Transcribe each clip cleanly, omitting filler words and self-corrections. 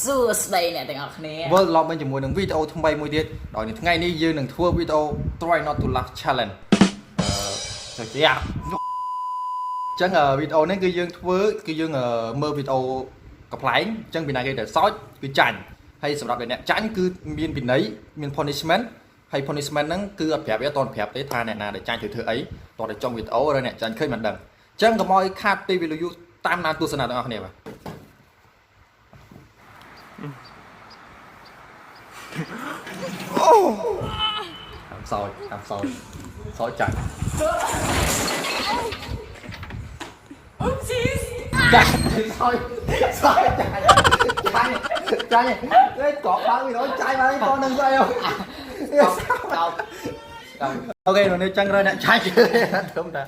សួស្ដីអ្នកទាំងអស់គ្នា World ឡប់វិញជាមួយនឹងវីដេអូថ្មីមួយទៀតដល់ថ្ងៃនេះយើងនឹងធ្វើវីដេអូ Try Not to Laugh Challenge ទៅជាចឹងវីដេអូនេះគឺយើងធ្វើគឺយើងមើលវីដេអូកំ pl ែងចឹងពីណាគេដែលសោចគឺចាញ់ហើយសម្រាប់អ្នកចាញ់គឺមានវិន័យមាន punishment ហើយ punishment ហ្នឹងគឺអត់ប្រាប់ទេអត់ប្រាប់ទេថាអ្នកណាដែលចាញ់ត្រូវធ្វើអីតោះតែចុងវីដេអូឬអ្នកចាញ់ឃើញមិនដឹងចឹងកុំឲ្យខាតពេលវេលាយូរតាមដានទស្សនាទាំងអស់គ្នាបាទតាមសោចចាញ់អូជីស ចាញ់សោចចាញ់លេខកក់បើវីដេអូចាញ់មកតនឹងស្អីអូអូខេនៅនេះចឹងរើអ្នកចាញ់ធំតា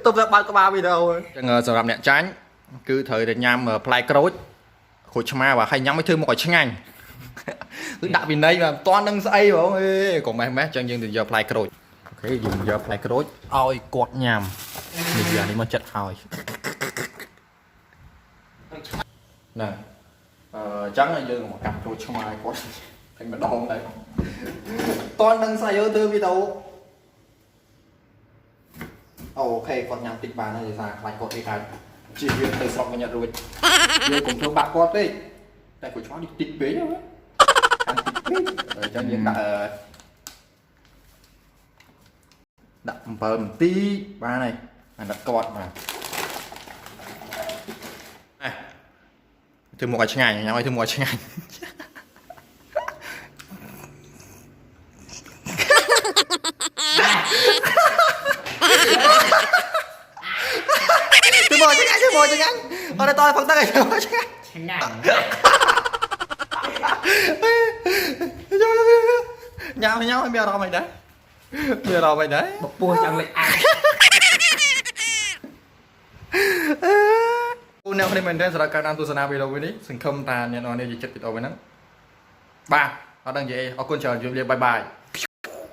ទុំតែបើកក្បាលវីដេអូចឹងសម្រាប់អ្នកចាញ់គឺត្រូវតែញ៉ាំផ្លែក្រូចឆ្មាបាទហើយញ៉ាំឲ្យធ្វើមកឲ្យឆ្ងាញ់គឺដាក់វិន័យបាទមិនតាន់នឹងស្អីហ្មងអេកុំម៉េះចឹងយើងទៅយកផ្លែក្រូចអូខេយើងយកផ្លែក្រូចឲ្យគាត់ញ៉ាំនេះវានេះមកចិត្តហើយណាចឹងយើងមកកាត់ក្រូចឆ្មាឲ្យគាត់តែម្ដងដែរតាន់នឹងស្អីទៅធ្វើវីដេអូអូខេគាត់ញ៉ាំតិចបានហើយដោយសារខ្លាចគាត់ទេកើតជាយើងទៅស្រុកវិញអត់រួចយើងកុំធ្វើបាក់គាត់ទេតែគាត់ឆ្មានេះតិចពេកហ៎ចឹងយើងដាក់អំពើបន្តិចបានហើយអាណិតគាត់បាទធ្វើមកឲ្យឆ្ងាញ់ញ៉ាំឲ្យធ្វើមកឲ្យឆ្ងាញ់ធ្វើមកឆ្ងាញ់អត់តផឹកទឹកឲ្យធ្វើមកឆ្ងាញ់ញ៉ាំឲ្យមានអារម្មណ៍អីដែរមានអារម្មណ៍អីដែរប ពោះចង់លេចអាអ្នកនេះមែនទេសម្រាប់ការតាមទស្សនាវីដេអូនេះសង្ឃឹមថាអ្នកនរនេះជិតវីដេអូហ្នឹងបាទអត់ដឹងនិយាយអរគុណច្រើនជម្រាបបាយ